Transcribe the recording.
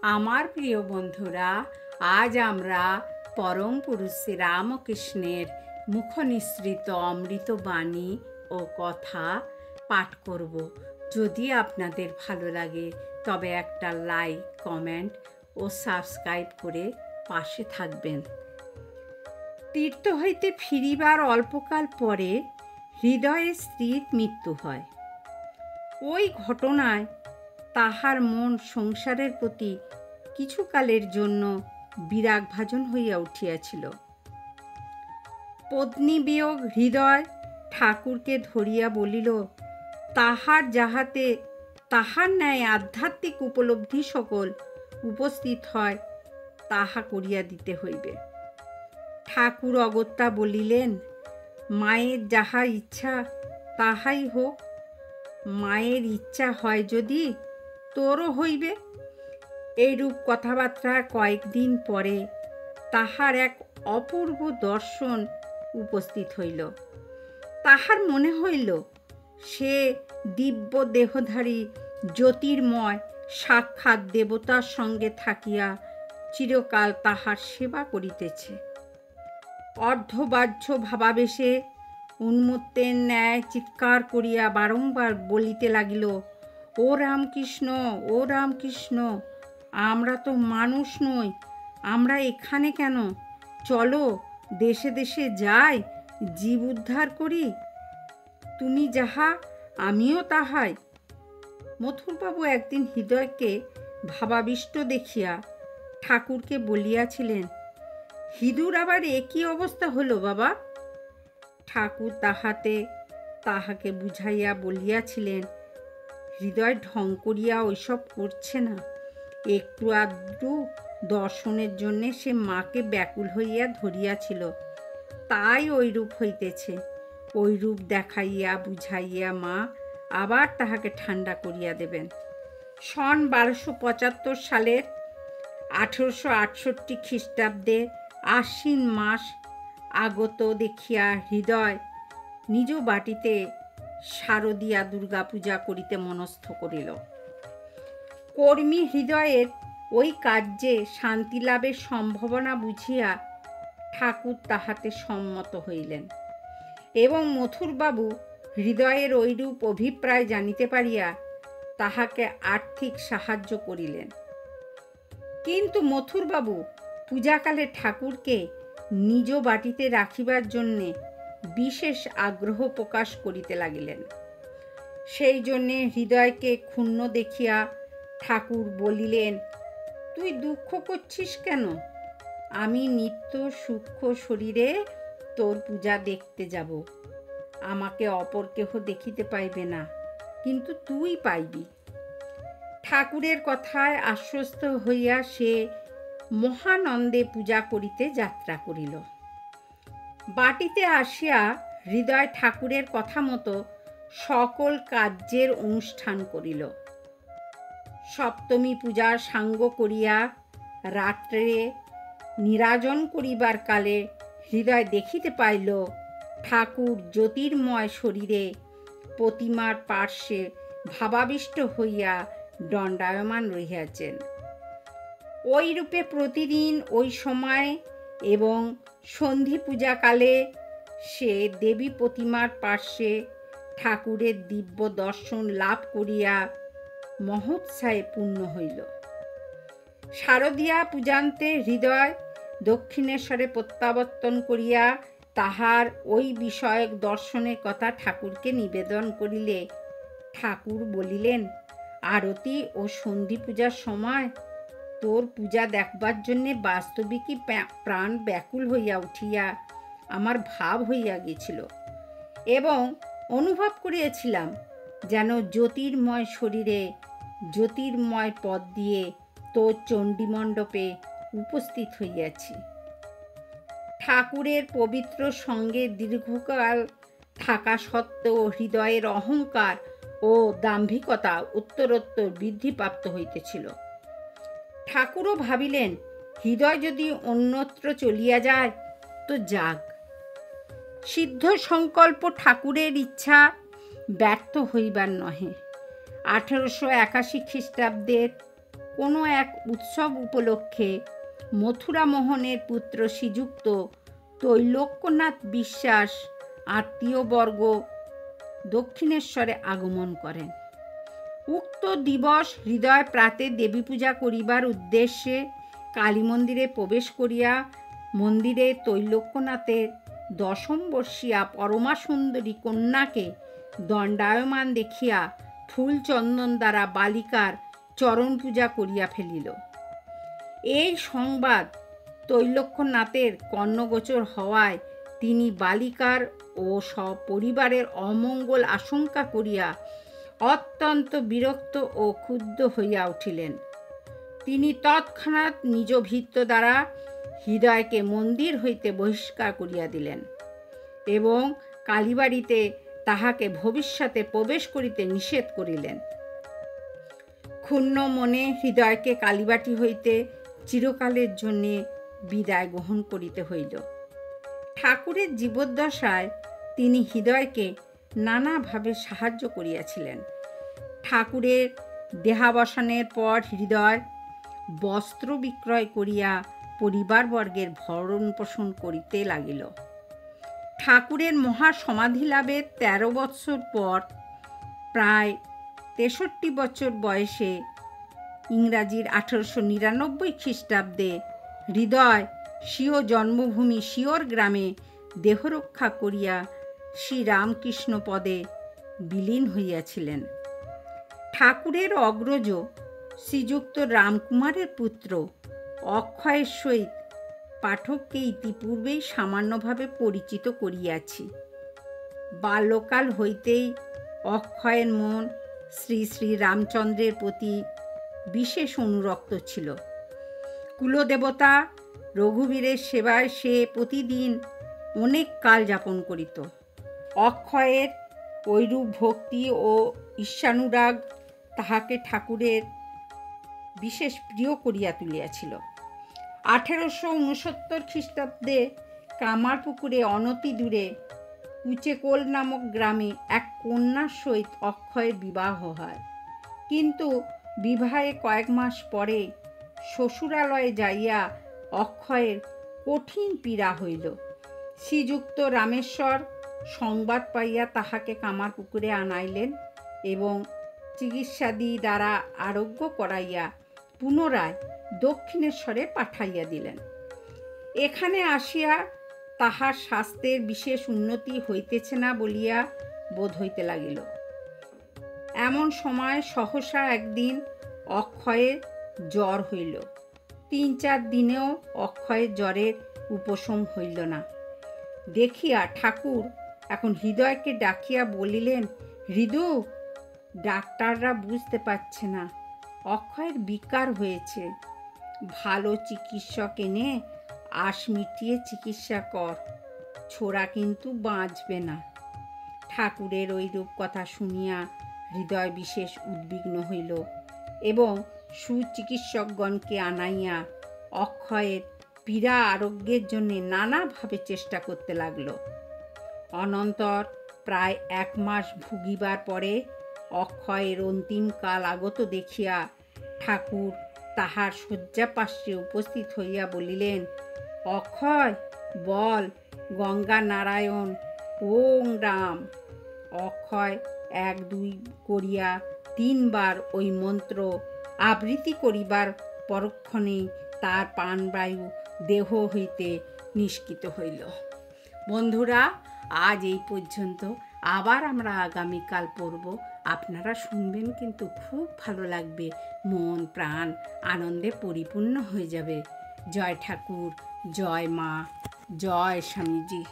আমার প্রিয় বন্ধুরা, আজ আমরা পরম পুরুষ শ্রী রামকৃষ্ণের মুখনিসৃত অমৃত বাণী ও কথা পাঠ করব। যদি আপনাদের ভালো লাগে তবে একটা লাইক, কমেন্ট ও সাবস্ক্রাইব করে পাশে থাকবেন। তীর্থ হইতে ফিরিবার অল্পকাল পরে হৃদয়ের স্ত্রীর মৃত্যু হয়। ওই ঘটনায় তাহার মন সংসারের প্রতি কিছুকালের জন্য বিরাগভাজন হইয়া উঠিয়াছিল। পত্নী বিয়োগ হৃদয় ঠাকুরকে ধরিয়া বলিল, তাহার যাহাতে তাহার ন্যায় আধ্যাত্মিক উপলব্ধি সকল উপস্থিত হয় তাহা করিয়া দিতে হইবে। ঠাকুর অগত্যা বলিলেন, মায়ের যাহা ইচ্ছা তাহাই হোক। মায়ের ইচ্ছা হয় যদি তোরও হইবে। এইরূপ কথাবার্তার কয়েকদিন পরে তাহার এক অপূর্ব দর্শন উপস্থিত হইল। তাহার মনে হইল সে দিব্য দেহধারী জ্যোতির্ময় সাক্ষাৎ দেবতার সঙ্গে থাকিয়া চিরকাল তাহার সেবা করিতেছে। অর্ধবাহ্য ভাবাবেশে উন্মত্তের ন্যায় চিৎকার করিয়া বারংবার বলিতে লাগিল, ও রামকৃষ্ণ, ও রামকৃষ্ণ, আমরা তো মানুষ নই, আমরা এখানে কেন? চলো দেশে দেশে যাই, জীব উদ্ধার করি। তুমি যাহা আমিও তাহাই। মথুরবাবু একদিন হৃদয়কে ভাবাবিষ্ট দেখিয়া ঠাকুরকে বলিয়াছিলেন, হিঁদুর আবার একই অবস্থা হলো বাবা? ঠাকুর তাহাকে বুঝাইয়া বলিয়াছিলেন, হৃদয় ঢং করিয়া ওইসব করছে না। একটু আধটু দর্শনের জন্যে সে মাকে ব্যাকুল হইয়া ধরিয়াছিল, তাই ওইরূপ হইতেছে। ওইরূপ দেখাইয়া বুঝাইয়া মা আবার তাহাকে ঠান্ডা করিয়া দেবেন। সন 1275 সালের 1868 খ্রিস্টাব্দে আশ্বিন মাস আগত দেখিয়া হৃদয় নিজ বাটিতে শারদীয়া দুর্গা পূজা করিতে মনস্থ করিল। কর্মী হৃদয়ের ওই কার্যে শান্তি লাভের সম্ভাবনা বুঝিয়া ঠাকুর তাহাতে সম্মত হইলেন এবং মথুরবাবু হৃদয়ের ওইরূপ অভিপ্রায় জানিতে পারিয়া তাহাকে আর্থিক সাহায্য করিলেন। কিন্তু মথুরবাবু পূজাকালে ঠাকুরকে নিজ বাটিতে রাখিবার জন্যে বিশেষ আগ্রহ প্রকাশ করিতে লাগিলেন। সেই জন্যে হৃদয়কে ক্ষুণ্ণ দেখিয়া ঠাকুর বলিলেন, তুই দুঃখ করছিস কেন? আমি নিত্য সূক্ষ্ম শরীরে তোর পূজা দেখতে যাব। আমাকে অপর কেহ দেখিতে পাইবে না, কিন্তু তুই পাইবি। ঠাকুরের কথায় আশ্বস্ত হইয়া সে মহানন্দে পূজা করিতে যাত্রা করিল। বাটিতে আসিয়া হৃদয় ঠাকুরের কথা মতো সকল কার্যের অনুষ্ঠান করিল। সপ্তমী পূজার সাঙ্গ করিয়া রাত্রে নিরাজন করিবার কালে হৃদয় দেখিতে পাইল ঠাকুর জ্যোতির্ময় শরীরে প্রতিমার পার্শ্বে ভাবাবিষ্ট হইয়া দণ্ডায়মান রহিয়াছেন। ওই রূপে প্রতিদিন ওই সময় এবং সন্ধি পূজাকালে সে দেবী প্রতিমার পার্শ্বে ঠাকুরের দিব্য দর্শন লাভ করিয়া মহোৎসাহে পূর্ণ হইল। শারদীয়া পূজান্তে হৃদয় দক্ষিণেশ্বরে প্রত্যাবর্তন করিয়া তাহার ওই বিষয়ক দর্শনের কথা ঠাকুরকে নিবেদন করিলে ঠাকুর বলিলেন, আরতি ও সন্ধি পূজার সময় তোর পূজা দেখবার জন্যে বাস্তবিকই প্রাণ ব্যাকুল হইয়া উঠিয়া আমার ভাব হইয়া গেছিল এবং অনুভব করিয়াছিলাম যেন জ্যোতির্ময় শরীরে জ্যোতির্ময় পদ দিয়ে তোর চণ্ডীমণ্ডপে উপস্থিত হইয়াছি। ঠাকুরের পবিত্র সঙ্গে দীর্ঘকাল থাকা সত্ত্বেও হৃদয়ের অহংকার ও দাম্ভিকতা উত্তরোত্তর বৃদ্ধিপ্রাপ্ত হইতেছিল। ঠাকুরও ভাবিলেন, হৃদয় যদি অন্যত্র চলিয়া যায় তো যাক। সিদ্ধ সংকল্প ঠাকুরের ইচ্ছা ব্যর্থ হইবার নহে। 1881 খ্রিস্টাব্দের কোনো এক উৎসব উপলক্ষে মথুরামোহনের পুত্র শ্রীযুক্ত ত্রৈলোক্যনাথ বিশ্বাস আত্মীয়বর্গ দক্ষিণেশ্বরে আগমন করেন। উক্ত দিবস হৃদয় প্রাতে দেবী পূজা করিবার উদ্দেশ্যে কালী মন্দিরে প্রবেশ করিয়া মন্দিরে ত্রৈলোক্যনাথের দশম বর্ষীয়া পরমা সুন্দরী কন্যাকে দণ্ডায়মান দেখিয়া ফুল চন্দন দ্বারা বালিকার চরণ পূজা করিয়া ফেলিল। এই সংবাদ ত্রৈলোক্যনাথের কর্ণগোচর হওয়ায় তিনি বালিকার ও সপরিবারের অমঙ্গল আশঙ্কা করিয়া অত্যন্ত বিরক্ত ও ক্ষুব্ধ হইয়া উঠিলেন। তিনি তৎক্ষণাৎ নিজ ভৃত্য দ্বারা হৃদয়কে মন্দির হইতে বহিষ্কার করিয়া দিলেন এবং কালীবাড়িতে তাহাকে ভবিষ্যতে প্রবেশ করিতে নিষেধ করিলেন। ক্ষুণ্ণ মনে হৃদয়কে কালীবাড়ি হইতে চিরকালের জন্য বিদায় গ্রহণ করিতে হইল। ঠাকুরের জীবদ্দশায় তিনি হৃদয়কে নানাভাবে সাহায্য করিয়াছিলেন। ঠাকুরের দেহাবসানের পর হৃদয় বস্ত্র বিক্রয় করিয়া পরিবারবর্গের ভরণ পোষণ করিতে লাগিল। ঠাকুরের মহা সমাধি লাভের 13 বৎসর পর প্রায় 63 বছর বয়সে ইংরাজির 1899 খ্রিস্টাব্দে হৃদয় স্বীয় জন্মভূমি শিওর গ্রামে দেহরক্ষা করিয়া শ্রীরামকৃষ্ণ পদে বিলীন হইয়াছিলেন। ঠাকুরের অগ্রজ শ্রীযুক্ত রামকুমারের পুত্র অক্ষয়ের সহিত পাঠককে ইতিপূর্বেই সামান্যভাবে পরিচিত করিয়াছি। বাল্যকাল হইতেই অক্ষয়ের মন শ্রী শ্রী রামচন্দ্রের প্রতি বিশেষ অনুরক্ত ছিল। কুলদেবতা রঘুবীরের সেবায় সে প্রতিদিন অনেক কাল যাপন করিত। অক্ষয়ের ঐরূপ ভক্তি ও ঈর্ষানুরাগ তাহাকে ঠাকুরের বিশেষ প্রিয় করিয়া তুলিয়াছিল। 1869 খ্রিস্টাব্দে কামারপুকুরে অনতি দূরে কুচেকোল নামক গ্রামে এক কন্যার সহিত অক্ষয়ের বিবাহ হয়। কিন্তু বিবাহে কয়েক মাস পরে শ্বশুরালয়ে যাইয়া অক্ষয়ের কঠিন পীড়া হইল। শ্রীযুক্ত রামেশ্বর সংবাদ পাইয়া তাহাকে কামারপুকুরে আনাইলেন এবং চিকিৎসাদি দ্বারা আরোগ্য করাইয়া পুনরায় দক্ষিণেশ্বরে পাঠাইয়া দিলেন। এখানে আসিয়া তাহার স্বাস্থ্যের বিশেষ উন্নতি হইতেছে না বলিয়া বোধ হইতে লাগিল। এমন সময় সহসা একদিন অক্ষয়ের জ্বর হইল। 3-4 দিনেও অক্ষয়ের জ্বরের উপশম হইল না দেখিয়া ঠাকুর এখন হৃদয়কে ডাকিয়া বলিলেন, হৃদু, ডাক্তাররা বুঝতে পারছে না অক্ষয়ের বিকার হয়েছে। ভালো চিকিৎসক এনে আশ মিটিয়ে চিকিৎসা কর, ছোড়া কিন্তু বাঁচবে না। ঠাকুরের ওইরূপ কথা শুনিয়া হৃদয় বিশেষ উদ্বিগ্ন হইল এবং সুচিকিৎসকগণকে আনাইয়া অক্ষয়ের পীড়া আরোগ্যের জন্য নানাভাবে চেষ্টা করতে লাগল। অনন্তর প্রায় 1 মাস ভুগিবার পরে অক্ষয়ের অন্তিম কাল আগত দেখিয়া ঠাকুর তাহার শয্যাপার্শ্বে উপস্থিত হইয়া বলিলেন, অক্ষয়, বল গঙ্গা নারায়ণ ওং রাম। অক্ষয় 1-2 করিয়া 3 বার ওই মন্ত্র আবৃত্তি করিবার পরক্ষণে তার প্রাণবায়ু দেহ হইতে নিষ্কৃত হইল। বন্ধুরা, আজ এই পর্যন্ত। আবার আমরা আগামীকাল পড়ব। আপনারা শুনবেন, কিন্তু খুব ভালো লাগবে, মন প্রাণ আনন্দে পরিপূর্ণ হয়ে যাবে। জয় ঠাকুর, জয় মা, জয় স্বামীজি।